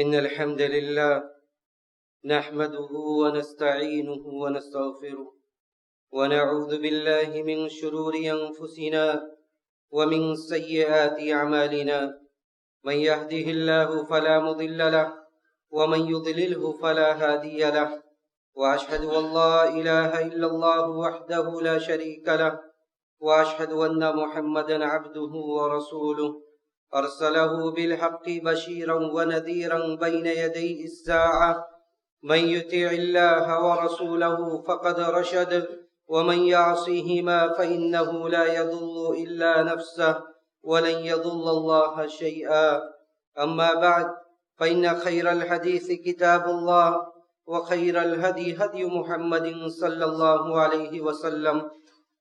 إن الحمد لله نحمده ونستعينه ونستغفره ونعوذ بالله من شرور أنفسنا ومن سيئات أعمالنا من يهده الله فلا مضل له ومن يضلله فلا هادي له وأشهد أن لا إله إلا الله وحده لا شريك له وأشهد أن محمدا عبده ورسوله أرسله بالحق بشيرا ونذيرا بين يدي الساعة من يطع الله ورسوله فقد رشد ومن يعصيهما فإنه لا يضل إلا نفسه ولن يضل الله شيئا. أما بعد فإن خير الحديث كتاب الله وخير الهدي هدي محمد صلى الله عليه وسلم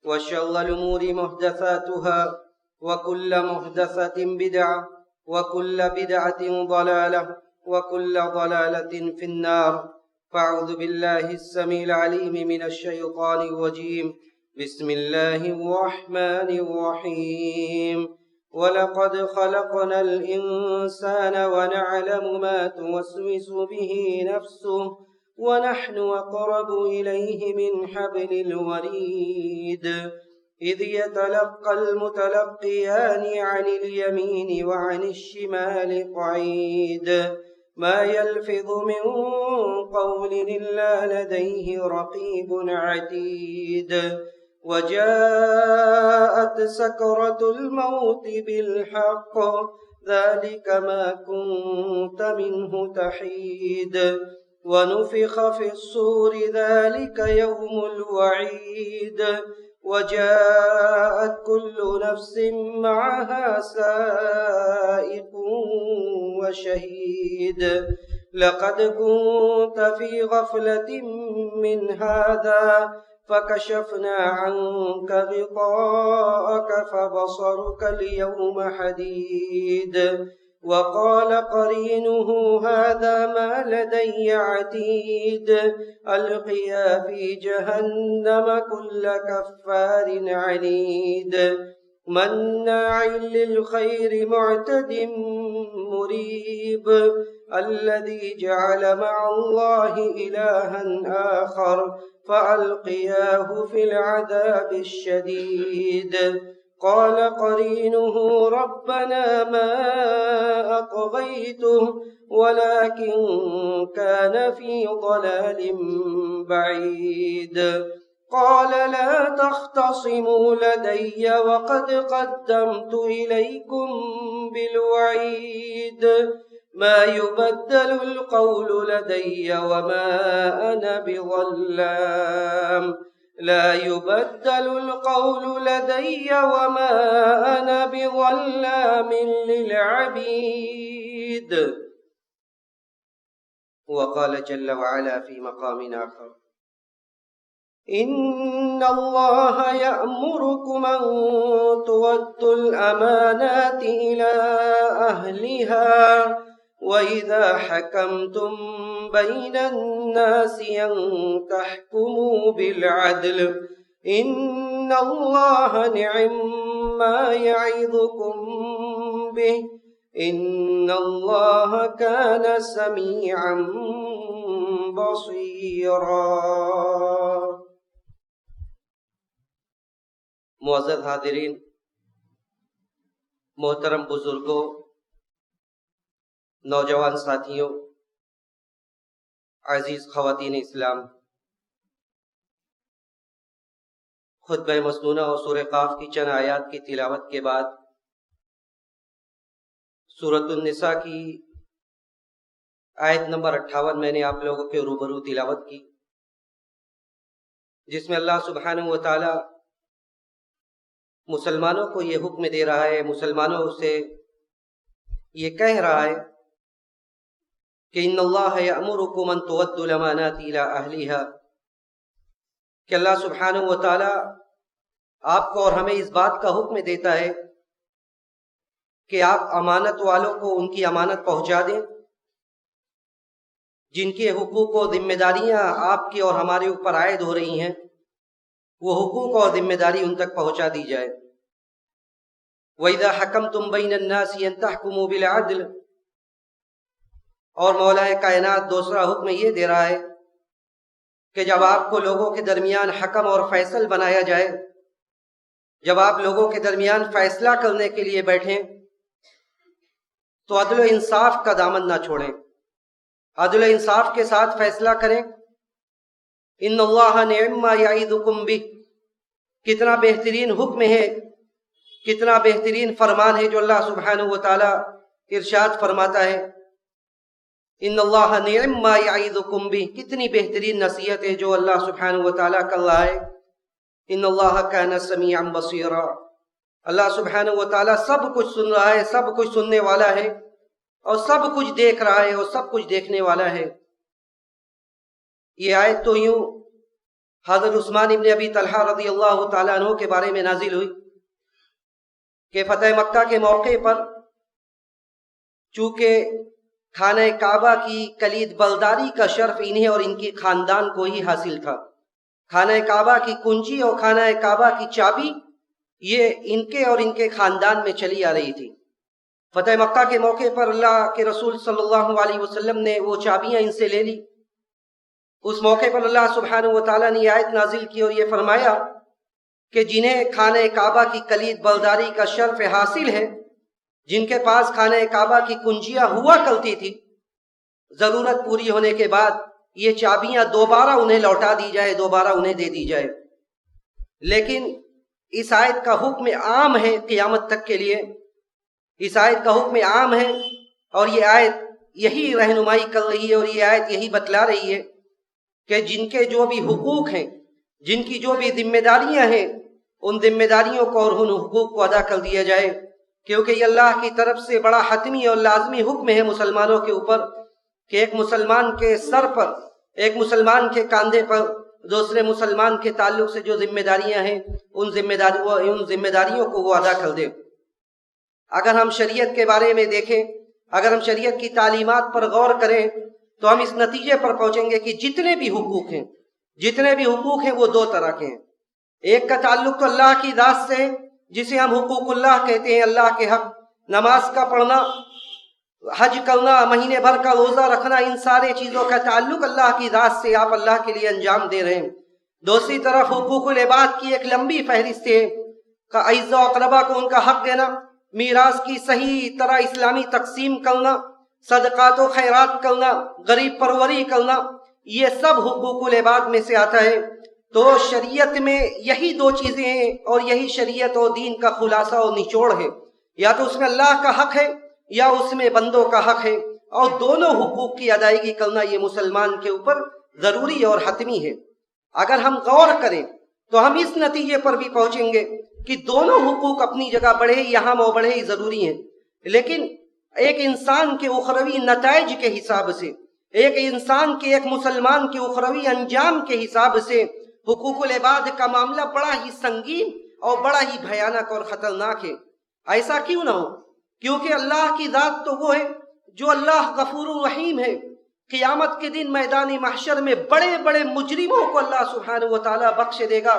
وشر الأمور محدثاتها وكل محدثة بدعة وكل بدعة ضلالة وكل ضلالة في النار. فأعوذ بالله السميع العليم من الشيطان الرجيم. بسم الله الرحمن الرحيم. ولقد خلقنا الإنسان ونعلم ما توسوس به نفسه ونحن أقرب إليه من حبل الوريد إذ يتلقى المتلقيان عن اليمين وعن الشمال قعيد ما يلفظ من قول إلا لديه رقيب عتيد. وجاءت سكرة الموت بالحق ذلك ما كنت منه تحيد. ونفخ في الصور ذلك يوم الوعيد. وجاءت كل نفس معها سائق وشهيد. لقد كنت في غفلة من هذا فكشفنا عنك غطاءك فبصرك اليوم حديد. وقال قرينه هذا ما لدي عتيد. ألقيا في جهنم كل كفار عنيد مناع للخير معتد مريب. الذي جعل مع الله إلها آخر فألقياه في العذاب الشديد. قال قرينه ربنا ما أطغيته ولكن كان في ضلال بعيد. قال لا تختصموا لدي وقد قدمت إليكم بالوعيد. ما يبدل القول لدي وما أنا بظلام. لا يبدل القول لدي وما أنا بظلام للعبيد. وقال جل وعلا في مقام آخر إن الله يأمركم أن تؤدوا الأمانات إلى أهلها وإذا حكمتم بين الناس أن تحكموا بالعدل إن الله نعم ما يعظكم به إن الله كان سميعا بصيرا. معزز حاضرین، محترم بزرگوں، نوجوان ساتھیوں، عزیز خواتین اسلام، خطبہ مسنونہ اور سورہ قاف کی چند آیات کی تلاوت کے بعد سورۃ النساء کی آیت نمبر 58 میں نے آپ لوگوں کے روبرو تلاوت کی، جس میں اللہ سبحانہ و تعالی مسلمانوں کو یہ حکم دے رہا ہے، مسلمانوں سے یہ کہہ رہا ہے کہ ان اللہ یأمرکم ان تؤدوا الامانات الی اہلہا، کہ اللہ سبحانہ و تعالی آپ کو اور ہمیں اس بات کا حکم دیتا ہے کہ آپ امانت والوں کو ان کی امانت پہنچا دیں، جن کے حقوق و ذمہ داریاں آپ کی اور ہمارے اوپر عائد ہو رہی ہیں وہ حقوق اور ذمہ داری ان تک پہنچا دی جائے۔ وَإِذَا حَكَمْتُمْ بَيْنَ النَّاسِ أَن تَحْكُمُوا بِالْعَدْلِ، اور مولا کائنات دوسرا حکم یہ دے رہا ہے کہ جب آپ کو لوگوں کے درمیان حکم اور فیصل بنایا جائے، جب آپ لوگوں کے درمیان فیصلہ کرنے کے لیے بیٹھیں تو عدل و انصاف کا دامن نہ چھوڑیں، عدل و انصاف کے ساتھ فیصلہ کریں۔ ان اللہ نعم ما یعظکم بہ، کتنا بہترین حکم ہے، کتنا بہترین فرمان ہے جو اللہ سبحانہ و تعالی ارشاد فرماتا ہے، ان اللہ نعم ما یعظکم بہ، کتنی بہترین نصیحت ہے جو اللہ سبحانہ و تعالی کر رہا ہے۔ ان اللہ کان سمیعا بصیرا، اللہ سبحانہ و تعالی سب کچھ سن رہا ہے، سب کچھ سننے والا ہے، اور سب کچھ دیکھ رہا ہے اور سب کچھ دیکھنے والا ہے۔ یہ آیت تو یوں حضرت عثمان ابن ابی طلحہ رضی اللہ تعالیٰ عنہ کے بارے میں نازل ہوئی کہ فتح مکہ کے موقع پر چونکہ خانہ کعبہ کی کلید برداری کا شرف انہیں اور ان کی خاندان کو ہی حاصل تھا، خانہ کعبہ کی کنجی اور خانہ کعبہ کی چابی یہ ان کے اور ان کے خاندان میں چلی آ رہی تھی۔ فتح مکہ کے موقع پر اللہ کے رسول صلی اللہ علیہ وسلم نے وہ چابیاں ان سے لے لی۔ اس موقع پر اللہ سبحانہ و تعالیٰ نے آیت نازل کی اور یہ فرمایا کہ جنہیں خانہ کعبہ کی کلید برداری کا شرف حاصل ہے، جن کے پاس خانہ کعبہ کی کنجیاں ہوا کرتی تھی، ضرورت پوری ہونے کے بعد یہ چابیاں دوبارہ انہیں لوٹا دی جائے، دوبارہ انہیں دے دی جائے۔ لیکن اس آیت کا حکم عام ہے قیامت تک کے لیے، اس آیت کا حکم عام ہے، اور یہ آیت یہی رہنمائی کر رہی ہے اور یہ آیت یہی بتلا رہی ہے کہ جن کے جو بھی حقوق ہیں، جن کی جو بھی ذمہ داریاں ہیں، ان ذمہ داریوں کو اور ان حقوق کو ادا کر دیا جائے، کیونکہ یہ اللہ کی طرف سے بڑا حتمی اور لازمی حکم ہے مسلمانوں کے اوپر کہ ایک مسلمان کے سر پر، ایک مسلمان کے کاندھے پر دوسرے مسلمان کے تعلق سے جو ذمہ داریاں ہیں ان ذمہ داریوں کو وہ ادا کر دے۔ اگر ہم شریعت کے بارے میں دیکھیں، اگر ہم شریعت کی تعلیمات پر غور کریں تو ہم اس نتیجے پر پہنچیں گے کہ جتنے بھی حقوق ہیں وہ دو طرح کے ہیں۔ ایک کا تعلق تو اللہ کی ذات سے ہے جسے ہم حقوق اللہ کہتے ہیں، اللہ کے حق، نماز کا پڑھنا، حج کرنا، مہینے بھر کا روزہ رکھنا، ان سارے چیزوں کا تعلق اللہ کی ذات سے آپ اللہ کے لیے انجام دے رہے ہیں۔ دوسری طرف حقوق العباد کی ایک لمبی فہرست ہے، اعزاء و اقربا کو ان کا حق دینا، میراث کی صحیح طرح اسلامی تقسیم کرنا، صدقات و خیرات کرنا، غریب پروری کرنا، یہ سب حقوق العباد میں سے آتا ہے۔ تو شریعت میں یہی دو چیزیں ہیں اور یہی شریعت اور دین کا خلاصہ اور نچوڑ ہے، یا تو اس میں اللہ کا حق ہے یا اس میں بندوں کا حق ہے، اور دونوں حقوق کی ادائیگی کرنا یہ مسلمان کے اوپر ضروری اور حتمی ہے۔ اگر ہم غور کریں تو ہم اس نتیجے پر بھی پہنچیں گے کہ دونوں حقوق اپنی جگہ بڑے ہی اہم اور بڑے ہی ضروری ہیں، لیکن ایک انسان کے اخروی نتائج کے حساب سے، ایک انسان کے، ایک مسلمان کے اخروی انجام کے حساب سے حقوق العباد کا معاملہ بڑا ہی سنگین اور بڑا ہی بھیانک اور خطرناک ہے۔ ایسا کیوں نہ ہو؟ کیونکہ اللہ کی ذات تو وہ ہے جو اللہ غفور الرحیم ہے۔ قیامت کے دن میدان محشر میں بڑے بڑے مجرموں کو اللہ سبحانہ و تعالیٰ بخش دے گا،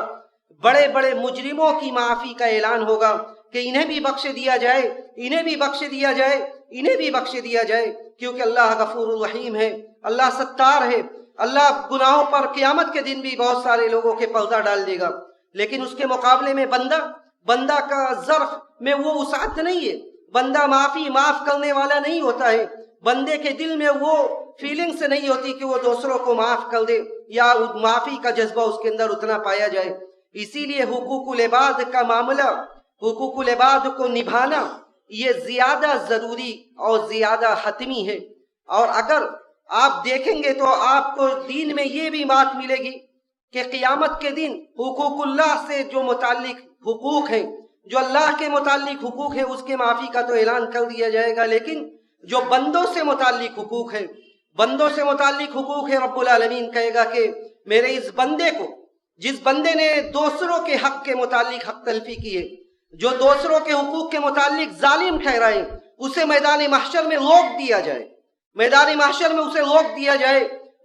بڑے بڑے مجرموں کی معافی کا اعلان ہوگا کہ انہیں بھی بخش دیا جائے، انہیں بھی بخش دیا جائے، انہیں بھی بخش دیا جائے، کیونکہ اللہ غفور الرحیم ہے، اللہ ستار ہے، اللہ گناہوں پر قیامت کے دن بھی بہت سارے لوگوں کے پردہ ڈال دے گا۔ لیکن اس کے مقابلے میں بندہ کا ظرف میں وہ وسعت نہیں ہے، بندہ معاف کرنے والا نہیں ہوتا ہے، بندے کے دل میں وہ فیلنگز نہیں ہوتی کہ وہ دوسروں کو معاف کر دے یا معافی کا جذبہ اس کے اندر اتنا پایا جائے۔ اسی لیے حقوق العباد کا معاملہ، حقوق العباد کو نبھانا یہ زیادہ ضروری اور زیادہ حتمی ہے۔ اور اگر آپ دیکھیں گے تو آپ کو دین میں یہ بھی بات ملے گی کہ قیامت کے دن حقوق اللہ سے جو متعلق حقوق ہیں، جو اللہ کے متعلق حقوق ہیں، اس کے معافی کا تو اعلان کر دیا جائے گا، لیکن جو بندوں سے متعلق حقوق ہیں، بندوں سے متعلق حقوق ہے، رب العالمین کہے گا کہ میرے اس بندے کو، جس بندے نے دوسروں کے حق کے متعلق حق تلفی کی ہے، جو دوسروں کے حقوق کے متعلق ظالم ٹھہرائے، اسے میدان محشر میں روک دیا جائے، میدان محشر میں اسے روک دیا جائے،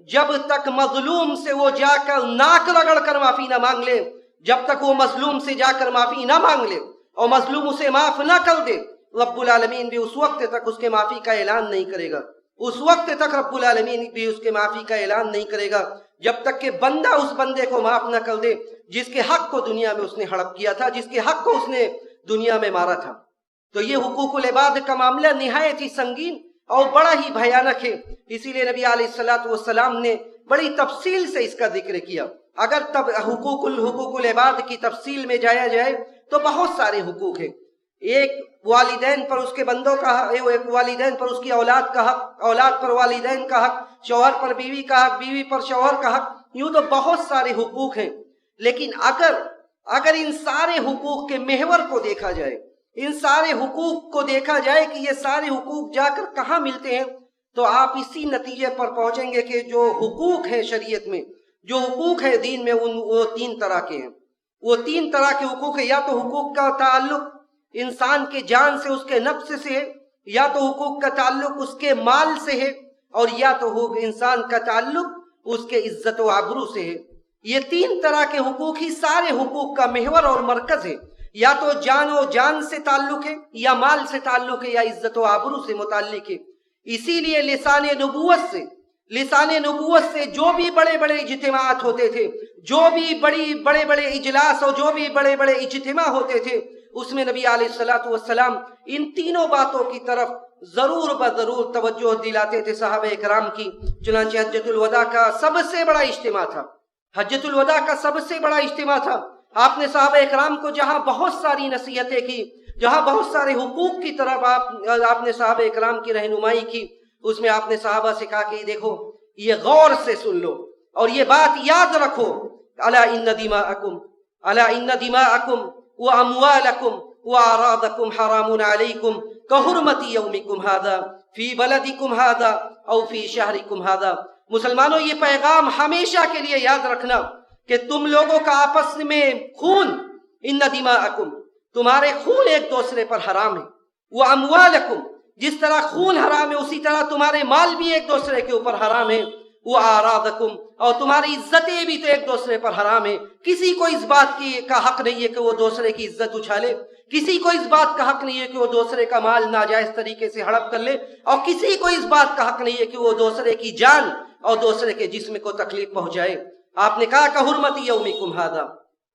جب تک مظلوم سے وہ جا کر ناک رگڑ کر معافی نہ مانگ لے، جب تک وہ مظلوم سے جا کر معافی نہ مانگ لے اور مظلوم اسے معاف نہ کر دے، رب العالمین بھی اس وقت تک اس کے معافی کا اعلان نہیں کرے گا۔ اس وقت تک رب العالمین بھی اس کے معافی کا اعلان نہیں کرے گا جب تک کہ بندہ اس بندے کو معاف نہ کر دے جس کے حق کو دنیا میں اس نے ہڑپ کیا تھا، جس کے حق کو اس نے دنیا میں مارا تھا۔ تو یہ حقوق العباد کا معاملہ نہایت ہی سنگین اور بڑا ہی بھیانک ہے، اسی لیے نبی علیہ الصلوۃ والسلام نے بڑی تفصیل سے اس کا ذکر کیا۔ اگر تب حقوق العباد کی تفصیل میں جایا جائے تو بہت سارے حقوق ہیں۔ ایک والدین پر اس کے بندوں کا حق، ایک والدین پر اس کی اولاد کا حق، اولاد پر والدین کا حق، شوہر پر بیوی کا حق، بیوی پر شوہر کا حق، یوں تو بہت سارے حقوق ہیں۔ لیکن اگر ان سارے حقوق کے محور کو دیکھا جائے، ان سارے حقوق کو دیکھا جائے کہ یہ سارے حقوق جا کر کہاں ملتے ہیں، تو آپ اسی نتیجے پر پہنچیں گے کہ جو حقوق ہیں شریعت میں، جو حقوق ہیں دین میں، وہ تین طرح کے ہیں۔ وہ تین طرح کے حقوق ہیں، یا تو حقوق کا تعلق انسان کے جان سے، اس کے نفس سے ہے، یا تو حقوق کا تعلق اس کے مال سے ہے، اور یا تو انسان کا تعلق اس کے عزت و آبرو سے ہے۔ یہ تین طرح کے حقوق ہی سارے حقوق کا محور اور مرکز ہے۔ یا تو جان و جان سے تعلق ہے، یا مال سے تعلق ہے، یا عزت و آبرو سے متعلق ہے۔ اسی لیے لسان نبوت سے جو بھی بڑے بڑے اجتماعات ہوتے تھے، جو بھی بڑے بڑے اجلاس اور جو بھی بڑے بڑے اجتماع ہوتے تھے، اس میں نبی علیہ الصلوۃ والسلام ان تینوں باتوں کی طرف ضرور بضرور توجہ دلاتے تھے صحابہ کرام کی۔ چنانچہ حجۃ الوداع کا سب سے بڑا اجتماع تھا، حجۃ الوداع کا سب سے بڑا اجتماع تھا۔ آپ نے صحابہ کرام کو جہاں بہت ساری نصیحتیں کی، جہاں بہت سارے حقوق کی طرف آپ نے صحابہ کرام کی رہنمائی کی، اس میں آپ نے صحابہ سے کہا کہ دیکھو، یہ غور سے سن لو اور یہ بات یاد رکھو، الا ان دماءکم واموالکم واعراضکم حرام علیکم کحرمت یومکم ھذا فی بلدکم ھذا او فی شہرکم ھذا۔ مسلمانوں، یہ پیغام ہمیشہ کے لیے یاد رکھنا کہ تم لوگوں کا آپس میں خون، ان دماءکم، تمہارے خون ایک دوسرے پر حرام ہے، واموالکم، جس طرح خون حرام ہے اسی طرح تمہارے مال بھی ایک دوسرے کے اوپر حرام ہے، واعراضکم، اور تمہاری عزتیں بھی تو ایک دوسرے پر حرام ہے۔ کسی کو اس بات کا حق نہیں ہے کہ وہ دوسرے کی عزت اچھالے، کسی کو اس بات کا حق نہیں ہے کہ وہ دوسرے کا مال ناجائز طریقے سے ہڑپ کر لے، اور کسی کو اس بات کا حق نہیں ہے کہ وہ دوسرے کی جان اور دوسرے کے جسم کو تکلیف پہنچائے۔ آپ نے کہا کہ حرمت یومکم ھذا،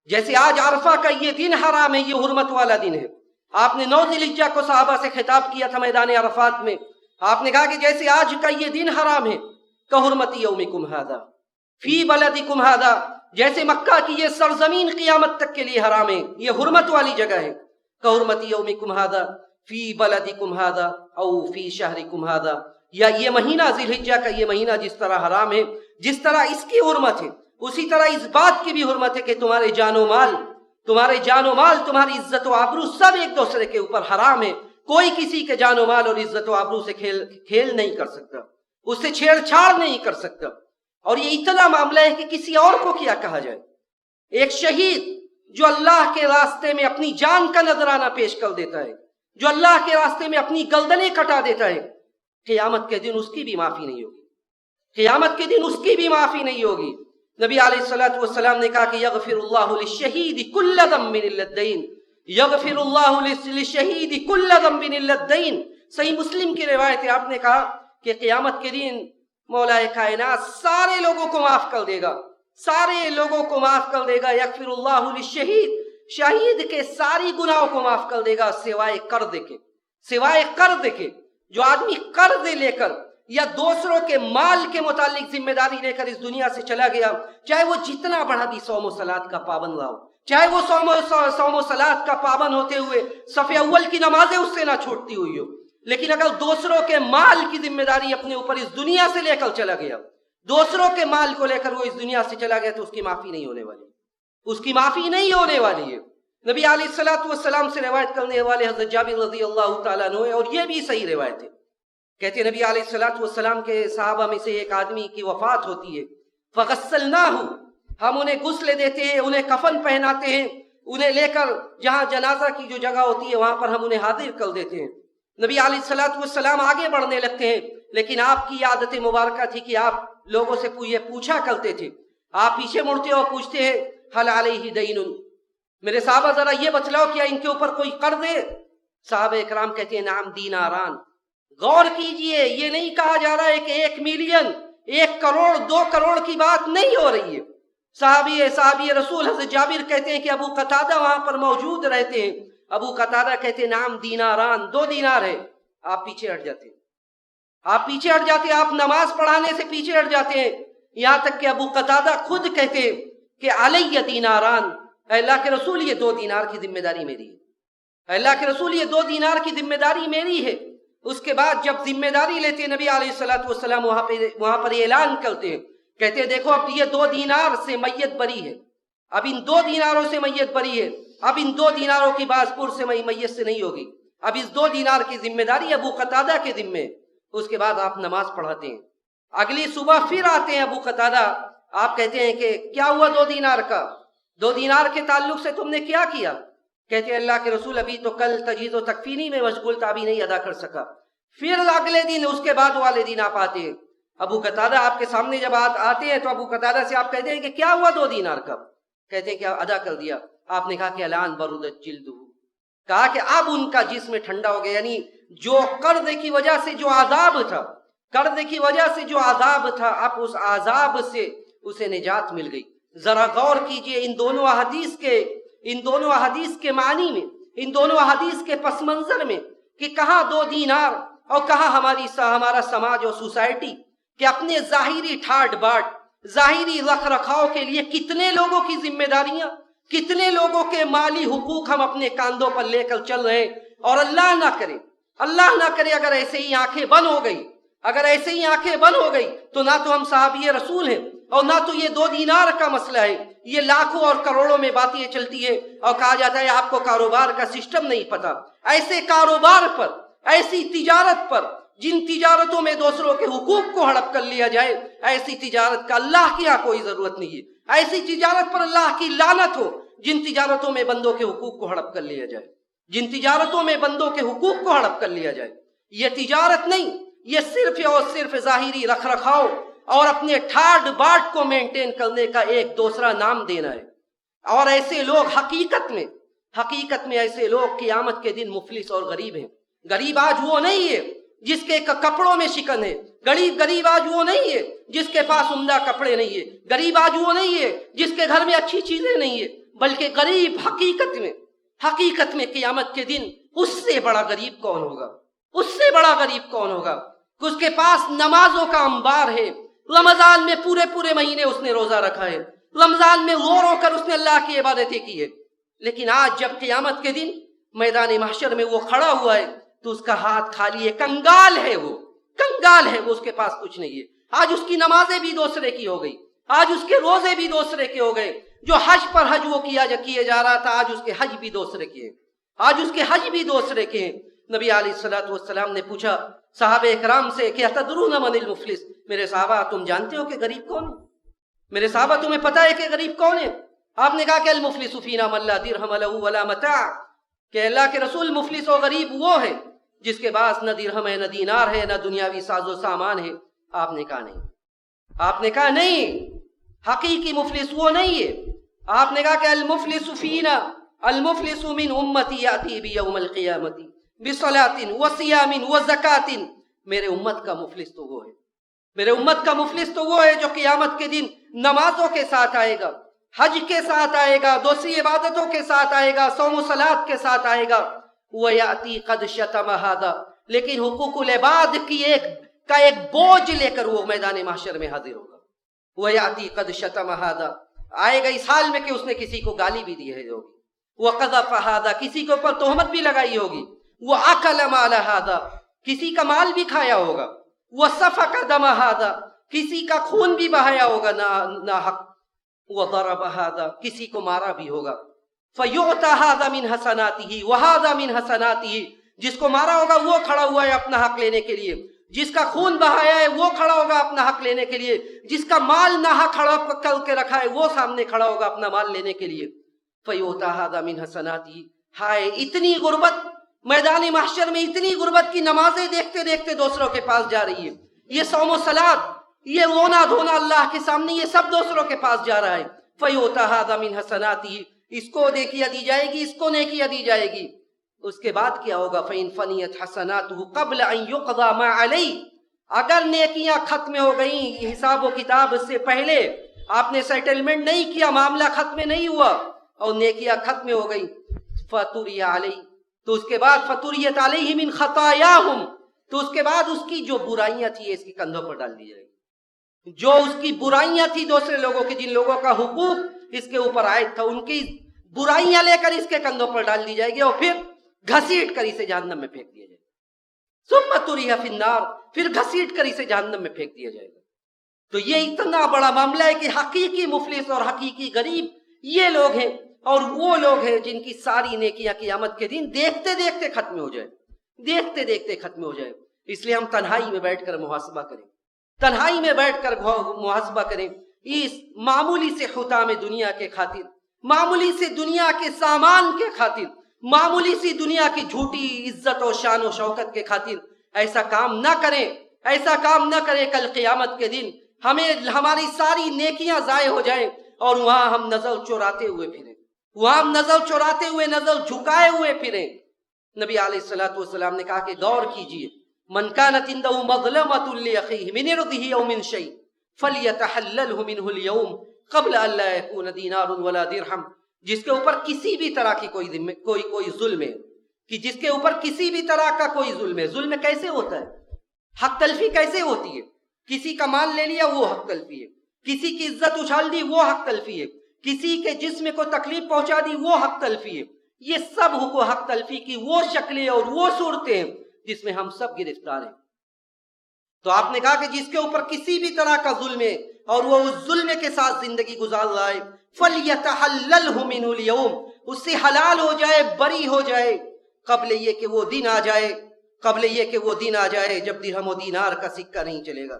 جیسے آج عرفہ کا یہ دن حرام ہے، یہ حرمت والا دن ہے۔ آپ نے 9 ذی الحجہ کو صحابہ سے خطاب کیا تھا میدان عرفات میں، آپ نے کہا کہ جیسے آج کا یہ دن حرام ہے، کحرمت یومکم ھذا فی بلدکم ھذا، جیسے مکہ کی یہ سرزمین قیامت تک کے لیے حرام ہے، یہ حرمت والی جگہ ہے، کحرمت یومکم ھذا فی بلدکم ھذا او فی شہرکم ھذا، یا یہ مہینہ ذی الحجہ کا یہ مہینہ جس طرح حرام ہے، جس طرح اس کی حرمت ہے، اسی طرح اس بات کی بھی حرمت ہے کہ تمہارے جان و مال، تمہاری عزت و آبرو سب ایک دوسرے کے اوپر حرام ہے۔ کوئی کسی کے جان و مال اور عزت و آبرو سے کھیل نہیں کر سکتا، اس سے چھیڑ چھاڑ نہیں کر سکتا۔ اور یہ اتنا معاملہ ہے کہ کسی اور کو کیا کہا جائے۔ ایک شہید جو اللہ کے راستے میں اپنی جان کا نذرانہ پیش کر دیتا ہے، جو اللہ کے راستے میں اپنی گردنیں کٹا دیتا ہے، قیامت کے دن اس کی بھی معافی نہیں ہوگی، قیامت کے دن اس کی بھی معافی نہیں ہوگی۔ نبی علیہ الصلوۃ والسلام نے کہا کہ یغفر اللہ للشہید کل ذنب الا الدین، یغفر اللہ للشہید کل ذنب الا الدین۔ صحیح مسلم کی روایت ہے، آپ نے کہا کہ قیامت کے دن مولا کائنات سارے لوگوں کو معاف کر دے گا، سارے لوگوں کو معاف کر دے گا۔ یغفر اللہ للشہید، شہید کے ساری گناہوں کو معاف کر دے گا سوائے قرض کے۔ جو آدمی قرض لے کر یا دوسروں کے مال کے متعلق ذمہ داری لے کر اس دنیا سے چلا گیا، چاہے وہ جتنا بڑا بھی صوم و صلات کا پابند رہا ہو، چاہے وہ صوم و صلات کا پابند ہوتے ہوئے صف اول کی نمازیں اس سے نہ چھوٹتی ہوئی ہو، لیکن اگر دوسروں کے مال کی ذمہ داری اپنے اوپر اس دنیا سے لے کر چلا گیا، دوسروں کے مال کو لے کر وہ اس دنیا سے چلا گیا، تو اس کی معافی نہیں ہونے والی، اس کی معافی نہیں ہونے والی ہے۔ نبی علیہ الصلوۃ والسلام سے روایت کرنے والے حضرت جابر رضی اللہ تعالیٰ عنہ، اور یہ بھی صحیح روایت ہے، کہتے ہیں نبی علیہ الصلوۃ والسلام کے صحابہ میں سے ایک آدمی کی وفات ہوتی ہے، فغسلناہ، ہم انہیں غسل دیتے ہیں، انہیں کفن پہناتے ہیں، انہیں لے کر جہاں جنازہ کی جو جگہ ہوتی ہے وہاں پر ہم انہیں حاضر کر دیتے ہیں۔ نبی علیہ الصلوۃ والسلام آگے بڑھنے لگتے ہیں، لیکن آپ کی عادت مبارکہ تھی کہ آپ لوگوں سے یہ پوچھا کرتے تھے، آپ پیچھے مڑتے اور پوچھتے ہیں حل علیہ دین، میرے صحابہ ذرا یہ بتلاؤ کیا ان کے اوپر کوئی قرض ہے؟ صحابہ اکرام کہتے ہیں نعم دیناران، غور کیجئے، یہ نہیں کہا جا رہا ہے کہ 1 ملین 1 کروڑ 2 کروڑ کی بات نہیں ہو رہی ہے۔ صحابی رسول حضرت جابر کہتے ہیں کہ ابو قتادہ وہاں پر موجود رہتے ہیں۔ ابو قتادہ کہتے ہیں نام دیناران، 2 دینار ہے۔ آپ پیچھے ہٹ جاتے ہیں، آپ نماز پڑھانے سے پیچھے ہٹ جاتے ہیں، یہاں تک کہ ابو قتادہ خود کہتے ہیں کہ علیہ دیناران، اے اللہ کے رسول یہ 2 دینار کی ذمہ داری میری ہے، اے اللہ کے رسول یہ 2 دینار کی ذمہ داری میری ہے۔ اس کے بعد جب ذمہ داری لیتے ہیں نبی علیہ الصلوۃ والسلام وہاں پر اعلان کرتے ہیں، کہتے ہیں دیکھو اب یہ 2 دینار سے میت بری ہے، اب ان 2 دیناروں سے میت بری ہے، اب ان 2 دیناروں کی باز پور سے میت سے نہیں ہوگی، اب اس 2 دینار کی ذمہ داری ابو قتادہ کے ذمے۔ اس کے بعد آپ نماز پڑھاتے ہیں، اگلی صبح پھر آتے ہیں ابو قتادہ، آپ کہتے ہیں کہ کیا ہوا 2 دینار کا، 2 دینار کے تعلق سے تم نے کیا کیا؟ کہتے ہیں اللہ کے رسول ابھی تو کل تجہیز و تکفینی میں مشغول تھا، ابھی نہیں ادا کر سکا۔ پھر اگلے دن، اس کے بعد والے دن آپ آتے ہیں، ابو قتادہ آپ کے سامنے جب آتے ہیں تو ابو قتادہ سے آپ کہتے ہیں کہ کیا ہوا 2 دینار کا؟ کہتے ہیں کہ ادا کر دیا۔ آپ نے کہا کہ الان بردت جلدہ، کہا کہ اب ان کا جسم ٹھنڈا ہو گیا، یعنی جو قرض کی وجہ سے جو عذاب تھا اب اس عذاب سے اسے نجات مل گئی۔ ذرا غور کیجئے ان دونوں احادیث کے معنی میں، ان دونوں احادیث کے پس منظر میں، کہ کہاں 2 دینار اور کہاں ہمارا سماج اور سوسائٹی کہ اپنے ظاہری ٹھاٹ باٹ، ظاہری رکھ رکھاؤ کے لیے کتنے لوگوں کی ذمہ داریاں، کتنے لوگوں کے مالی حقوق ہم اپنے کاندھوں پر لے کر چل رہے ہیں۔ اور اللہ نہ کرے اگر ایسے ہی آنکھیں بند ہو گئی تو نہ تو ہم صحابی رسول ہیں اور نہ تو یہ 2 دینار کا مسئلہ ہے، یہ لاکھوں اور کروڑوں میں باتیں چلتی ہے اور کہا جاتا ہے آپ کو کاروبار کا سسٹم نہیں پتا۔ ایسے کاروبار پر، ایسی تجارت پر جن تجارتوں میں دوسروں کے حقوق کو ہڑپ کر لیا جائے، ایسی تجارت کا اللہ کی یہاں کوئی ضرورت نہیں ہے۔ ایسی تجارت پر اللہ کی لعنت ہو جن تجارتوں میں بندوں کے حقوق کو ہڑپ کر لیا جائے، یہ تجارت نہیں، یہ صرف اور صرف ظاہری رکھ رکھاؤ اور اپنے ٹھاٹ باٹ کو مینٹین کرنے کا ایک دوسرا نام دینا ہے۔ اور ایسے لوگ حقیقت میں ایسے لوگ قیامت کے دن مفلس اور غریب ہیں۔ غریب آج وہ نہیں ہے جس کے کپڑوں میں شکن ہے، غریب آج وہ نہیں ہے جس کے پاس عمدہ کپڑے نہیں ہے، غریب آج وہ نہیں ہے جس کے گھر میں اچھی چیزیں نہیں ہے، بلکہ غریب حقیقت میں قیامت کے دن اس سے بڑا غریب کون ہوگا کہ اس کے پاس نمازوں کا انبار ہے، رمضان میں پورے مہینے اس نے روزہ رکھا ہے، رمضان میں رو کر اس نے اللہ کی عبادتیں کی ہے، لیکن آج جب قیامت کے دن میدان محشر میں وہ کھڑا ہوا ہے تو اس کا ہاتھ خالی ہے، کنگال ہے وہ، اس کے پاس کچھ نہیں ہے۔ آج اس کی نمازیں بھی دوسرے کی ہو گئی، آج اس کے روزے بھی دوسرے کے ہو گئے، جو حج پر حج وہ کیے جا رہا تھا آج اس کے حج بھی دوسرے کے ہیں۔ نبی علیہ الصلوۃ والسلام نے پوچھا صحابہ اکرام سے کہ اتدرون من المفلس، میرے صحابہ تم جانتے ہو کہ غریب کون ہے؟ میرے صحابہ تمہیں پتہ ہے کہ غریب کون ہے؟ آپ نے کہا کہ المفلس فینا من لا درہم لہ ولا متاع، کہ اللہ کے رسول مفلس و غریب وہ ہے جس کے پاس نہ درہم ہے، نہ دینار ہے، نہ دنیاوی ساز و سامان ہے۔ آپ نے کہا نہیں، حقیقی مفلس وہ نہیں ہے۔ آپ نے کہا کہ المفلس فینا، المفلس من امتی یاتی بیوم القیامت بصلاۃ وصیام وزکاۃ، میرے امت کا مفلس تو وہ ہے جو قیامت کے دن نمازوں کے ساتھ آئے گا، حج کے ساتھ آئے گا، دوسری عبادتوں کے ساتھ آئے گا، صوم و صلاۃ کے ساتھ آئے گا، وَيَأْتِي قَدْ شَتَمَ هَذَا، لیکن حقوق العباد کی ایک بوجھ لے کر وہ میدان محشر میں حاضر ہوگا۔ وَيَأْتِي قَدْ شَتَمَ هَذَا، آئے گا اس حال میں کہ اس نے کسی کو گالی بھی دی ہے ہوگی، وَقَذَفَ هَذَا، کسی کے اوپر تہمت بھی لگائی ہوگی، وَأَكَلَ مَالَ هَذَا، کسی کا مال بھی کھایا ہوگا، وَسَفَكَ دَمَ هَذَا، کسی کا خون بھی بہایا ہوگا نا حق، وَضَرَبَ هَذَا، کسی کو مارا بھی ہوگا، فَيُعْتَى هَذَا مِنْ حَسَنَاتِهِ وَهَذَا مِنْ حَسَنَاتِهِ، جس کو مارا ہوگا وہ کھڑا ہوا ہے اپنا حق لینے کے لیے، جس کا خون بہایا ہے وہ کھڑا ہوگا اپنا حق لینے کے لیے، جس کا مال ناحق کھڑا کر کے رکھا ہے وہ سامنے کھڑا ہوگا اپنا مال لینے کے لیے۔ فَيُعْتَى هَذَا مِنْ حَسَنَاتِهِ، ہائے اتنی غربت میدان محشر میں، اتنی غربت کی نمازیں دیکھتے دیکھتے دوسروں کے پاس جا رہی ہے، یہ صوم و صلاۃ، یہ رونا دھونا اللہ کے سامنے، یہ سب دوسروں کے پاس جا رہا ہے۔ فَيُعْتَى هَذَا مِنْ حَسَنَاتِهِ، اس کو نیکیاں دی جائے گی، اس کو نیکیاں دی جائے گی، اس کے بعد کیا ہوگا؟ فَإِن فَنِيَتْ حَسَنَاتُهُ قَبْلَ أَن يُقْضَى مَا عَلَيْهِ، اگر نیکیاں ختم ہو گئیں حساب و کتاب سے پہلے، آپ نے سیٹلمنٹ نہیں کیا، معاملہ ختم نہیں ہوا اور نیکیاں ختم ہو گئی، فَتُرِيَ عَلَيْهِ، تو اس کے بعد فَتُرِيَتْ عَلَيْهِ مِنْ خَطَايَاهُمْ، تو اس کے بعد اس کی جو برائیاں تھی اس کی کندھوں پر ڈال دی جائے گی، جو اس کی برائیاں تھی دوسرے لوگوں کی، جن لوگوں کا حقوق اس کے اوپر عائد تھا، ان کی برائیاں لے کر اس کے کندھوں پر ڈال دی جائے گی اور پھر گھسیٹ کر اسے جہنم میں پھینک دیا جائے گا، ثم طُرِحَ فِي النَّارِ، پھر گھسیٹ کر اسے جہنم میں پھینک دیا جائے گا۔ تو یہ اتنا بڑا معاملہ ہے کہ حقیقی مفلس اور حقیقی غریب یہ لوگ ہیں، اور وہ لوگ ہیں جن کی ساری نیکیاں قیامت کے دن دیکھتے دیکھتے ختم ہو جائے، دیکھتے دیکھتے ختم ہو جائے۔ اس لیے ہم تنہائی میں بیٹھ کر محاسبہ کریں، تنہائی میں بیٹھ کر محاسبہ کریں، اس معمولی سے حطام دنیا کے خاطر، معمولی سے دنیا کے سامان کے خاطر، معمولی سی دنیا کی جھوٹی عزت و شان و شوکت کے خاطر ایسا کام نہ کریں، ایسا کام نہ کریں کل قیامت کے دن ہماری ساری نیکیاں ضائع ہو جائیں اور وہاں ہم نظر چوراتے ہوئے پھریں، وہاں ہم نظر چوراتے ہوئے، نظر جھکائے ہوئے پھریں۔ نبی علیہ الصلوۃ والسلام نے کہا کہ غور کیجئے، من كانت عنده مظلمة لأخيه من عرضه أو من شيء فليتحلله منه اليوم قبل أن لا يكون دينار ولا درهم، جس کے اوپر کسی بھی طرح کی کوئی ظلم ہے، کہ جس کے اوپر کسی بھی طرح کا کوئی ظلم ہے۔ ظلم کیسے ہوتا ہے؟ حق تلفی کیسے ہوتی ہے؟ کسی کا مال لے لیا وہ حق تلفی ہے، کسی کی عزت اچھال دی وہ حق تلفی ہے، کسی کے جسم کو تکلیف پہنچا دی وہ حق تلفی ہے۔ یہ سب حق تلفی کی وہ شکلیں اور وہ صورتیں ہیں جس میں ہم سب گرفتار ہیں۔ تو آپ نے کہا کہ جس کے اوپر کسی بھی طرح کا ظلم ہے اور وہ اس ظلم کے ساتھ زندگی گزار رہا ہے، فَلْيَتَحَلَّلْهُ مِنْهُ الْيَوْمِ، اس سے حلال ہو جائے، بری ہو جائے، قبل یہ کہ وہ دن آ جائے، قبل یہ کہ وہ دن آ جائے جب درہم و دینار کا سکہ نہیں چلے گا۔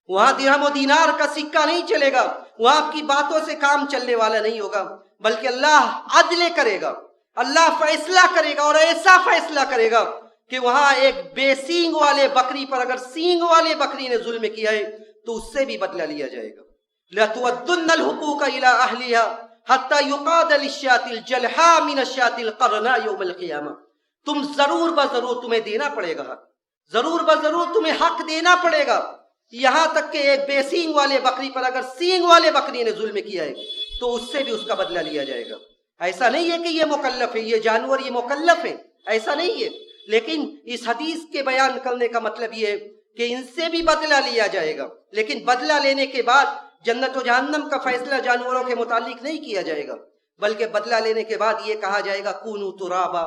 وہاں درہم و دینار کا سکہ نہیں چلے گا، وہاں آپ کی باتوں سے کام چلنے والا نہیں ہوگا، بلکہ اللہ عدل کرے گا، اللہ فیصلہ کرے گا، اور ایسا فیصلہ کرے گا کہ وہاں ایک بے سینگ والے بکری پر اگر سینگ والے بکری نے ظلم کیا ہے تو اس سے بھی بدلہ لیا جائے گا۔ لَتُوَدُّنَّ الْحُقُوقَ إِلَىٰ أَهْلِهَا حَتَّى يُقَادَ لِلشَّاةِ الْجَلْحَاءِ مِنَ الشَّاةِ الْقَرْنَاءِ يَوْمَ الْقِيَامَةِ، تم ضرور بضرور تمہیں دینا پڑے گا حق، ضرور بضرور تمہیں حق دینا پڑے گا، یہاں تک کہ ایک بے سینگ والے بکری پر اگر سینگ والے بکری نے ظلم کیا ہے تو اس سے بھی اس کا بدلہ لیا جائے گا۔ ایسا نہیں ہے کہ یہ مکلف ہے، یہ جانور یہ مکلف ہے، ایسا نہیں ہے، لیکن اس حدیث کے بیان کرنے کا مطلب یہ ہے کہ ان سے بھی بدلہ لیا جائے گا، لیکن بدلہ لینے کے بعد جنت و جہنم کا فیصلہ جانوروں کے متعلق نہیں کیا جائے گا، بلکہ بدلہ لینے کے بعد یہ کہا جائے گا کونوا ترابا،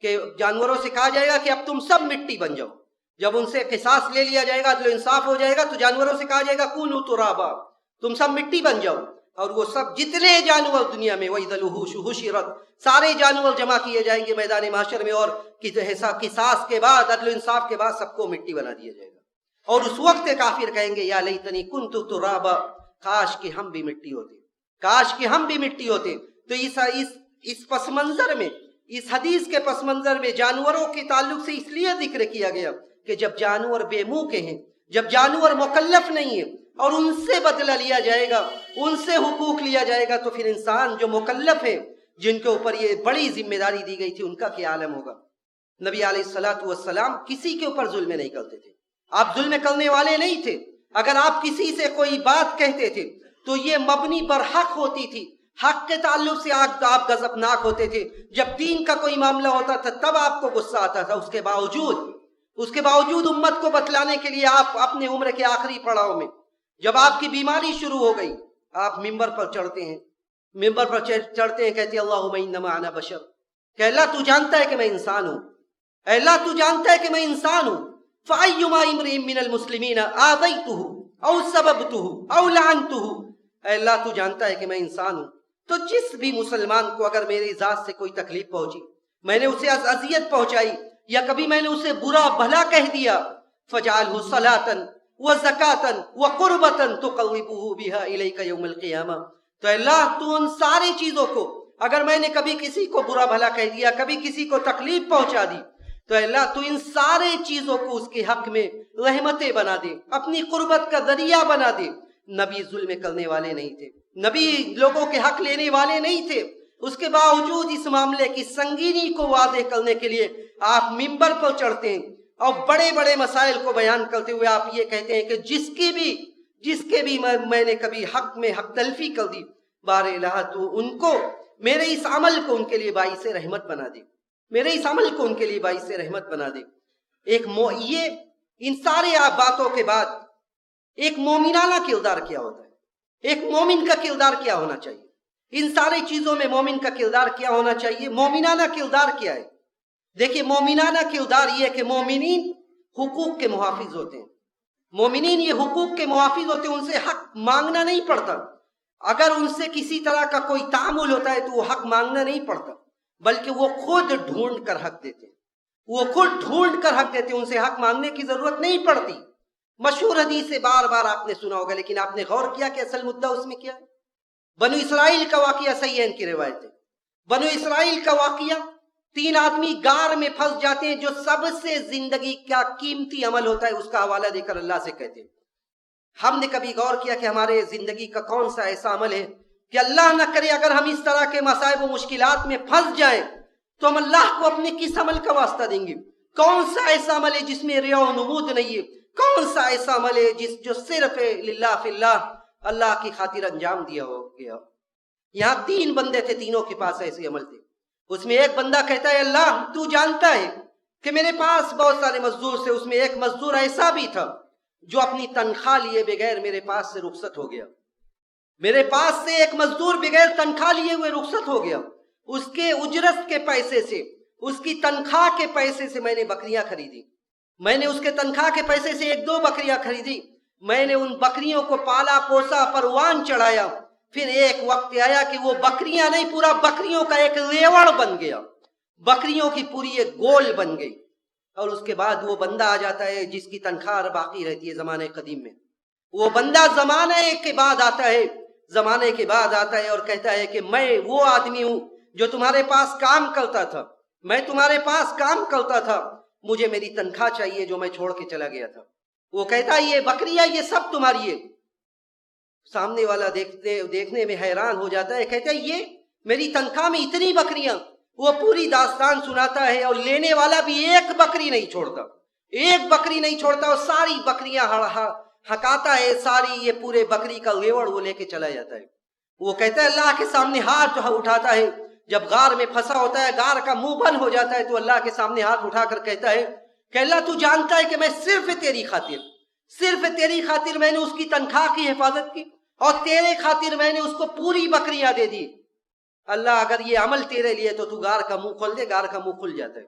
کہ جانوروں سے کہا جائے گا کہ اب تم سب مٹی بن جاؤ۔ جب ان سے قصاص لے لیا جائے گا، عدل و انصاف ہو جائے گا، تو جانوروں سے کہا جائے گا کونوا ترابا، تم سب مٹی بن جاؤ، اور وہ سب جتنے جانور دنیا میں وَإِذَا الْوُحُوشُ حُشِرَتْ، سارے جانور جمع کیے جائیں گے میدان محشر میں، اور قصاص کے بعد عدل و انصاف کے بعد سب کو مٹی بنا دیا جائے گا، اور اس وقت کافر کہیں گے یا لیتنی کنت ترابا، کاش کہ ہم بھی مٹی ہوتے، کاش کہ ہم بھی مٹی ہوتے۔ تو اس پس منظر میں، اس حدیث کے پس منظر میں جانوروں کے تعلق سے اس لیے ذکر کیا گیا کہ جب جانور بے منہ کے ہیں، جب جانور مکلف نہیں ہیں اور ان سے بدلہ لیا جائے گا، ان سے حقوق لیا جائے گا، تو پھر انسان جو مکلف ہے، جن کے اوپر یہ بڑی ذمہ داری دی گئی تھی، ان کا کیا عالم ہوگا۔ نبی علیہ الصلوۃ والسلام کسی کے اوپر ظلم نہیں کرتے تھے، آپ ظلم کرنے والے نہیں تھے۔ اگر آپ کسی سے کوئی بات کہتے تھے تو یہ مبنی بر حق ہوتی تھی، حق کے تعلق سے آپ غضبناک ہوتے تھے۔ جب دین کا کوئی معاملہ ہوتا تھا تب آپ کو غصہ آتا تھا، اس کے باوجود امت کو بتلانے کے لیے آپ اپنے عمر کے آخری پڑاؤ میں جب آپ کی بیماری شروع ہو گئی، آپ ممبر پر چڑھتے ہیں، کہتے ہیں اللہم انما انا بشر، کہ اللہ تو جانتا ہے کہ میں انسان ہوں، اے اللہ تو جانتا ہے کہ میں انسان ہوں، فَأَيُّمَا امْرِئٍ مِّنَ الْمُسْلِمِينَ آذَيْتُهُ أَوْ سَبَبْتُهُ أَوْ لَعَنْتُهُ، اے اللہ تو جانتا ہے کہ میں انسان ہوں، تو جس بھی مسلمان کو اگر میری ذات سے کوئی تکلیف پہنچی، میں نے اسے اذیت پہنچائی، یا کبھی میں نے اسے برا بھلا کہہ دیا، فَجْعَلْهُ صَلَاةً وَزَكَاةً وَقُرْبَةً تُقَرِّبُهُ بِهَا إِلَيْكَ يَوْمَ الْقِيَامَةِ، تو اللہ تو ان ساری چیزوں کو، اگر میں نے کبھی کسی کو برا بھلا کہہ دیا، کبھی کسی کو تکلیف پہنچا دی، تو اللہ تو ان سارے چیزوں کو اس کے حق میں رحمتیں بنا دے، اپنی قربت کا ذریعہ بنا دے۔ نبی ظلم کرنے والے نہیں تھے، نبی لوگوں کے حق لینے والے نہیں تھے، اس کے باوجود اس معاملے کی سنگینی کو واضح کرنے کے لیے آپ منبر پر چڑھتے ہیں اور بڑے بڑے مسائل کو بیان کرتے ہوئے آپ یہ کہتے ہیں کہ جس کے بھی میں نے کبھی حق میں حق تلفی کر دی، بار الہ تو ان کو میرے اس عمل کو ان کے لیے باعث رحمت بنا دے، میرے اس عمل کو ان کے لیے باعث رحمت بنا دے۔ یہ ان سارے باتوں کے بعد ایک مومنانہ کردار کیا ہوتا ہے، ایک مومن کا کردار کیا ہونا چاہیے، ان ساری چیزوں میں مومن کا کردار کیا ہونا چاہیے، مومنانہ کردار کیا ہے؟ دیکھیے مومنانہ کردار یہ کہ مومنین حقوق کے محافظ ہوتے ہیں، مومنین یہ حقوق کے محافظ ہوتے ہیں، ان سے حق مانگنا نہیں پڑتا، اگر ان سے کسی طرح کا کوئی تعامل ہوتا ہے تو وہ حق مانگنا نہیں پڑتا، بلکہ وہ خود ڈھونڈ کر حق دیتے ہیں، وہ خود ڈھونڈ کر حق دیتے ہیں، ان سے حق مانگنے کی ضرورت نہیں پڑتی۔ مشہور حدیث سے بار بار آپ نے سنا ہوگا، لیکن آپ نے غور کیا کہ اصل مدعا اس میں کیا ہے؟ بنو اسرائیل کا واقعہ، صحیحین کی روایت ہے، بنو اسرائیل کا واقعہ، 3 آدمی غار میں پھنس جاتے ہیں، جو سب سے زندگی کا قیمتی عمل ہوتا ہے اس کا حوالہ دے کر اللہ سے کہتے ہیں۔ ہم نے کبھی غور کیا کہ ہمارے زندگی کا کون سا ایسا عمل ہے کہ اللہ نہ کرے اگر ہم اس طرح کے مصائب و مشکلات میں پھنس جائیں تو ہم اللہ کو اپنے کس عمل کا واسطہ دیں گے؟ کون سا ایسا عمل ہے جس میں ریا و نمود نہیں ہے؟ کون سا ایسا عمل ہے جو صرف للہ فی اللہ، اللہ کی خاطر انجام دیا ہو گیا؟ یہاں 3 بندے تھے، تینوں کے پاس ایسے عمل تھے۔ اس میں ایک بندہ کہتا ہے اللہ تو جانتا ہے کہ میرے پاس بہت سارے مزدور تھے، اس میں ایک مزدور ایسا بھی تھا جو اپنی تنخواہ لیے بغیر میرے پاس سے رخصت ہو گیا، میرے پاس سے ایک مزدور بغیر تنخواہ لیے ہوئے رخصت ہو گیا، اس کے اجرت کے پیسے سے، اس کی تنخواہ کے پیسے سے میں نے بکریاں خریدی، میں نے اس کے تنخواہ کے پیسے سے 1-2 بکریاں خریدی، میں نے ان بکریوں کو پالا پوسا، پروان چڑھایا، پھر ایک وقت آیا کہ وہ بکریاں نہیں، پورا بکریوں کا ایک ریوڑ بن گیا، بکریوں کی پوری ایک گول بن گئی۔ اور اس کے بعد وہ بندہ آ جاتا ہے جس کی تنخواہ باقی رہتی ہے زمانے قدیم میں، وہ بندہ زمانے کے بعد آتا ہے اور کہتا ہے کہ میں وہ آدمی ہوں جو تمہارے پاس کام کرتا تھا، میں تمہارے پاس کام کرتا تھا، مجھے میری تنخواہ چاہیے جو میں چھوڑ کے چلا گیا تھا۔ وہ کہتا ہے یہ بکریاں یہ سب تمہاری ہے۔ سامنے والا دیکھنے میں حیران ہو جاتا ہے، کہتا ہے یہ میری تنخواہ میں اتنی بکریاں؟ وہ پوری داستان سناتا ہے اور لینے والا بھی ایک بکری نہیں چھوڑتا، اور ساری بکریاں ہکاتا ہے، ساری یہ پورے بکری کا ریوڑ وہ لے کے چلا جاتا ہے۔ وہ کہتا ہے اللہ کے سامنے ہاتھ اٹھاتا ہے، جب غار میں پھنسا ہوتا ہے، غار کا منہ بند ہو جاتا ہے، تو اللہ کے سامنے ہاتھ اٹھا کر کہتا ہے کہ اللہ تو جانتا ہے کہ میں صرف تیری خاطر میں نے اس کی تنخواہ کی حفاظت کی، اور تیرے خاطر میں نے اس کو پوری بکریاں دے دی۔ اللہ اگر یہ عمل تیرے لیے تو غار کا منہ کھول دے، غار کا منہ کھل جاتا ہے۔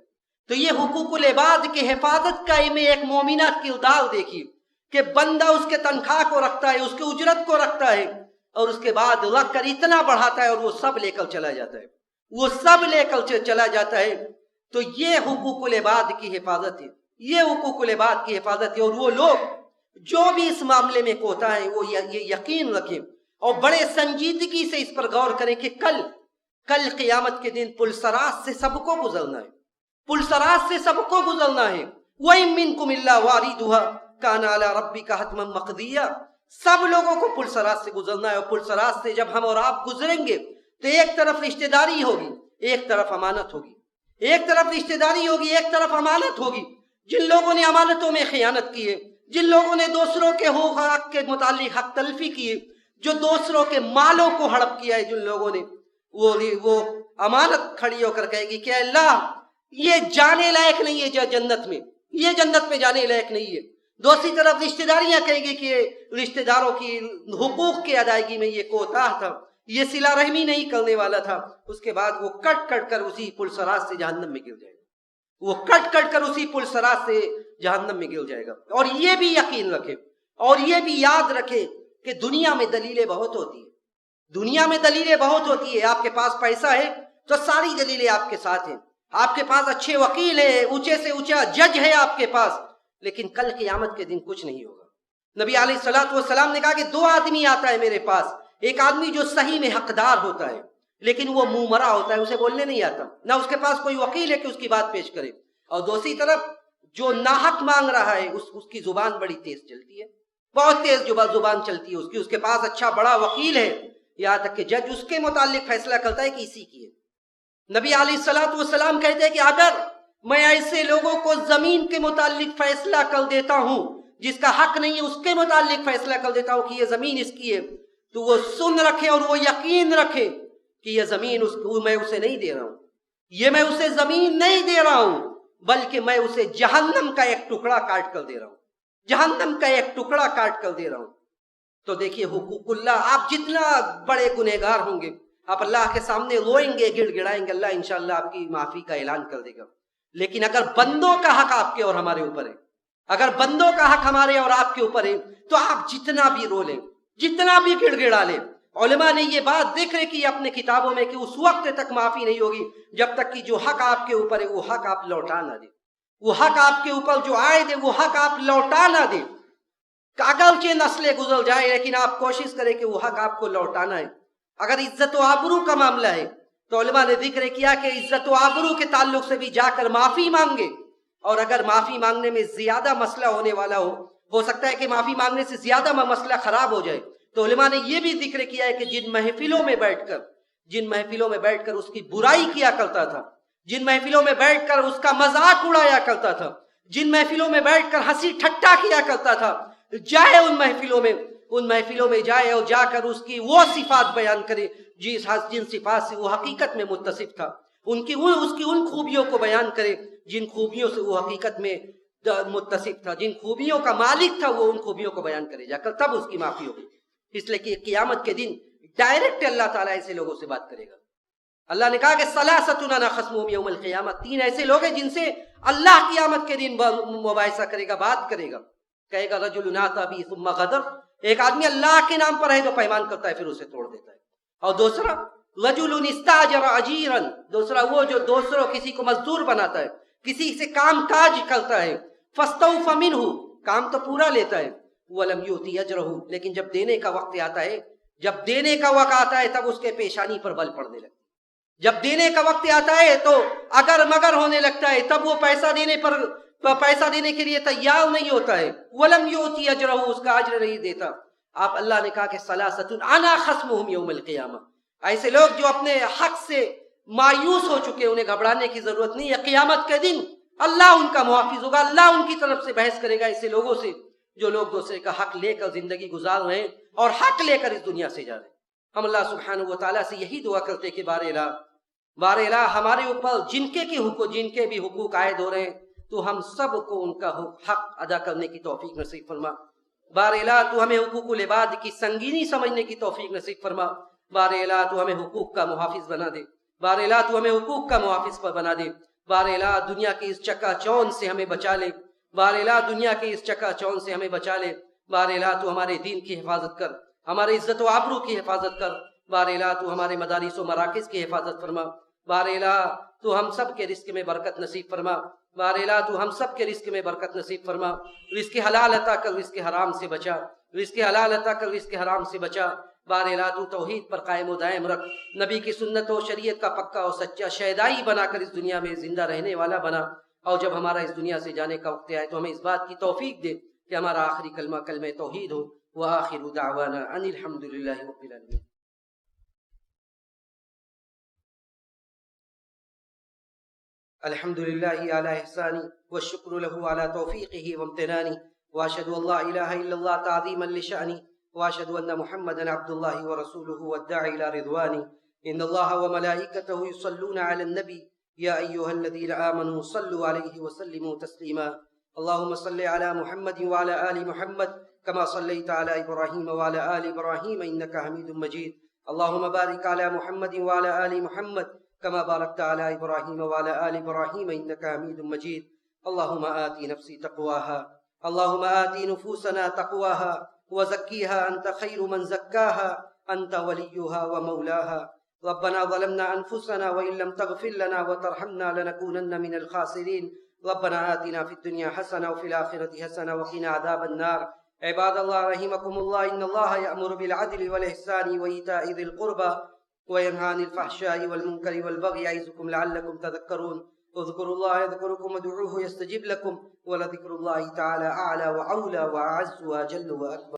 تو یہ حقوق العباد کے حفاظت کا میں ایک مومنہ کردار دیکھی کہ بندہ اس کے تنخواہ کو رکھتا ہے، اس کے اجرت کو رکھتا ہے، اور اس کے بعد رکھ کر اتنا بڑھاتا ہے اور وہ سب لے کر چلا جاتا ہے، تو یہ حقوق العباد کی حفاظت ہے، اور وہ لوگ جو بھی اس معاملے میں کوتا ہے وہ یہ یقین رکھیں اور بڑے سنجیدگی سے اس پر غور کریں کہ کل قیامت کے دن پلسرات سے سب کو گزرنا ہے، وَإِن مِّنكُمْ إِلَّا وَارِدُهَا كَانَ عَلَىٰ رَبِّكَ حَتْمًا مَّقْضِيًّا۔ سب لوگوں کو پلسرات سے گزرنا ہے، اور پلسرات سے جب ہم اور آپ گزریں گے تو ایک طرف رشتہ داری ہوگی، ایک طرف امانت ہوگی، جن لوگوں نے امانتوں میں خیانت کی ہے، جن لوگوں نے دوسروں کے حقوق کے متعلق حق تلفی کی ہے، جو دوسروں کے مالوں کو ہڑپ کیا ہے، جن لوگوں نے وہ امانت کھڑی ہو کر کہے گی کہ اللہ یہ جانے لائق نہیں ہے جنت میں جانے لائق نہیں ہے۔ دوسری طرف رشتہ داریاں کہیں گی کہ رشتہ داروں کی حقوق کی ادائیگی میں یہ کوتاہ تھا، یہ صلہ رحمی نہیں کرنے والا تھا۔ اس کے بعد وہ کٹ کر اسی پلسرات سے جہنم میں گر جائے گا، اور یہ بھی یقین رکھے اور یہ بھی یاد رکھے کہ دنیا میں دلیلیں بہت ہوتی ہے، آپ کے پاس پیسہ ہے تو ساری دلیلیں آپ کے ساتھ ہیں، آپ کے پاس اچھے وکیل ہیں، اونچے سے اونچا جج ہے آپ کے پاس، لیکن کل قیامت کے دن کچھ نہیں ہوگا۔ نبی علیہ الصلوۃ والسلام نے کہا کہ 2 آدمی آتا ہے میرے پاس، ایک آدمی جو صحیح میں حقدار ہوتا ہے لیکن وہ منہ مرا ہوتا ہے، اسے بولنے نہیں آتا، نہ اس کے پاس کوئی وکیل ہے کہ اس کی بات پیش کرے، اور دوسری طرف جو ناحق مانگ رہا ہے اس کی زبان بڑی تیز چلتی ہے، بہت تیز زبان چلتی ہے اس کے پاس اچھا بڑا وکیل ہے یہاں تک کہ جج اس کے متعلق فیصلہ کرتا ہے کہ اسی کی ہے۔ نبی علیہ الصلوۃ والسلام کہتے ہیں کہ اگر میں ایسے لوگوں کو زمین کے متعلق فیصلہ کر دیتا ہوں جس کا حق نہیں ہے، اس کے متعلق فیصلہ کر دیتا ہوں کہ یہ زمین اس کی ہے، تو وہ سن رکھے اور وہ یقین رکھے کہ یہ زمین میں اسے نہیں دے رہا ہوں، یہ میں اسے زمین نہیں دے رہا ہوں، بلکہ میں اسے جہنم کا ایک ٹکڑا کاٹ کر دے رہا ہوں، جہنم کا ایک ٹکڑا کاٹ کر دے رہا ہوں۔ تو دیکھیے حقوق اللہ، آپ جتنا بڑے گنہگار ہوں گے آپ اللہ کے سامنے روئیں گے، گڑ گڑائیں گے، اللہ انشاءاللہ آپ کی معافی کا اعلان کر دے گا۔ لیکن اگر بندوں کا حق آپ کے اور ہمارے اوپر ہے، اگر بندوں کا حق ہمارے اور آپ کے اوپر ہے، تو آپ جتنا بھی رو لیں، جتنا بھی گڑ گڑا لیں، علماء نے یہ بات ذکر کی اپنے کتابوں میں کہ اس وقت تک معافی نہیں ہوگی جب تک کہ جو حق آپ کے اوپر ہے وہ حق آپ لوٹا نہ دیں، وہ حق آپ کے اوپر جو عائد ہے وہ حق آپ لوٹا نہ دیں۔ اگرچہ نسلیں گزر جائے لیکن آپ کوشش کریں کہ وہ حق آپ کو لوٹانا ہے۔ اگر عزت و آبرو کا معاملہ ہے تو علماء نے ذکر کیا کہ عزت و آبرو کے تعلق سے بھی جا کر معافی مانگے، اور اگر معافی مانگنے میں زیادہ مسئلہ ہونے والا ہو سکتا ہے کہ معافی مانگنے سے زیادہ مسئلہ خراب ہو جائے، تو علماء نے یہ بھی ذکر کیا ہے کہ جن محفلوں میں بیٹھ کر اس کی برائی کیا کرتا تھا، جن محفلوں میں بیٹھ کر اس کا مذاق اڑایا کرتا تھا، جن محفلوں میں بیٹھ کر ہنسی ٹھٹا کیا کرتا تھا، جائے ان محفلوں میں جائے اور جا کر اس کی وہ صفات بیان کرے جن صفات سے وہ حقیقت میں متصف تھا، اس کی ان خوبیوں کو بیان کرے جن خوبیوں سے وہ حقیقت میں متصف تھا، جن خوبیوں کا مالک تھا وہ ان خوبیوں کو بیان کرے جا کر، تب اس کی معافی ہوگی۔ اس لیے کہ قیامت کے دن ڈائریکٹ اللہ تعالیٰ ایسے لوگوں سے بات کرے گا۔ اللہ نے کہا کہ ثلاثۃ انا خصمهم یوم القیامہ، 3 ایسے لوگ ہیں جن سے اللہ قیامت کے دن مباحثہ کرے گا، بات کرے گا۔ کہے گا رجل آتی بی ثم غدر، ایک آدمی اللہ کے نام پر ہے تو پیمان کرتا ہے پھر اسے توڑ دیتا ہے، اور دوسرا رجل استاجر اجیرا، دوسرا وہ جو دوسروں کسی کو مزدور بناتا ہے، کسی سے کام کاج کرتا ہے، فاستوفى منہ، کام تو پورا لیتا ہے، ولم یؤتی اجرہ، لیکن جب دینے کا وقت آتا ہے تب اس کے پیشانی پر بل پڑنے لگتا ہے، جب دینے کا وقت آتا ہے تو اگر مگر ہونے لگتا ہے، تب وہ پیسہ دینے کے لیے تیار نہیں ہوتا ہے، ولم یؤتی اجرہ، اس کا اجر نہیں دیتا۔ آپ اللہ نے کہا کہ ثلاثۃ انا خصمهم یوم القیامہ، ایسے لوگ جو اپنے حق سے مایوس ہو چکے، انہیں گھبرانے کی ضرورت نہیں ہے، قیامت کے دن اللہ ان کا محافظ ہوگا، اللہ ان کی طرف سے بحث کرے گا ایسے لوگوں سے جو لوگ دوسرے کا حق لے کر زندگی گزار رہے ہیں اور حق لے کر اس دنیا سے جا رہے ہیں۔ ہم اللہ سبحانہ و تعالیٰ سے یہی دعا کرتے کہ بار الہ ہمارے اوپر جن کے بھی حقوق عائد ہو رہے ہیں تو ہم سب کو ان کا حق ادا کرنے کی توفیق نصیب فرما۔ بار الہ تو ہمیں حقوق العباد کی سنگینی سمجھنے کی توفیق نصیب فرما۔ بار الہ تو ہمیں حقوق کا محافظ بنا دے، بار الہ تو ہمیں حقوق کا محافظ پر بنا دے، بار الہ دنیا کی اس چکا چون سے ہمیں بچا لے، بار الہ دنیا کے اس چکا چون سے ہمیں بچا لے، بار الہ تو ہمارے دین کی حفاظت کر، ہمارے عزت و آبرو کی حفاظت کر، بار الہ تو ہمارے مدارس و مراکز کی حفاظت فرما، بار الہ تو ہم سب کے رزق میں برکت نصیب فرما، بار الہ تو ہم سب کے رزق میں برکت نصیب فرما، رزق حلال عطا کر، رزق حرام سے بچا، رزق حلال عطا کر، رزق حرام سے بچا، بار الہ تو توحید پر قائم و دائم رکھ، نبی کی سنت و شریعت کا پکا اور سچا شہدائی بنا کر اس دنیا میں زندہ رہنے والا بنا، اور جب ہمارا اس دنیا سے جانے کا وقت آئے تو ہمیں اس بات کی توفیق دے کہ ہمارا آخری کلمہ کلمہ توحید ہو۔ وآخر دعوانا ان الحمد للہ رب العالمین۔ الحمد للہ علی احسانی والشکر له علی توفیقہ وامتنانی، واشهد ان لا الہ الا اللہ تعظیما لشأنی، واشهد ان محمدا عبد اللہ ورسولہ والداعی الى رضوانی۔ ان اللہ وملائکتہ یصلون علی النبی یا ایہا الذین آمنوا صلوا علیہ وسلموا تسلیما۔ اللہم صل علی محمد وعلی آل محمد کما صلیت علی ابراہیم وعلی آل ابراہیم انک حمید مجید۔ اللہم بارک علی محمد وعلی آل محمد كما باركت على إبراهيم وعلى آل إبراهيم إنك حميد مجيد۔ اللهم آت نفسي تقواها، اللهم آت نفوسنا تقواها وزكيها أنت خير من زكاها أنت وليها ومولاها۔ ربنا ظلمنا أنفسنا وإن لم تغفر لنا وترحمنا لنكونن من الخاسرين۔ ربنا آتنا في الدنيا حسنة وفي الآخرة حسنة وقنا عذاب النار۔ عباد الله رحمكم الله، إن الله يأمر بالعدل والإحسان وإيتاء ذي القربى وينهى عن الفحشاء والمنكر والبغي يعظكم لعلكم تذكرون۔ اذكروا الله يذكركم وادعوه يستجب لكم، ولذكر الله تعالى أعلى وأولى وأعز وأجل وأكبر۔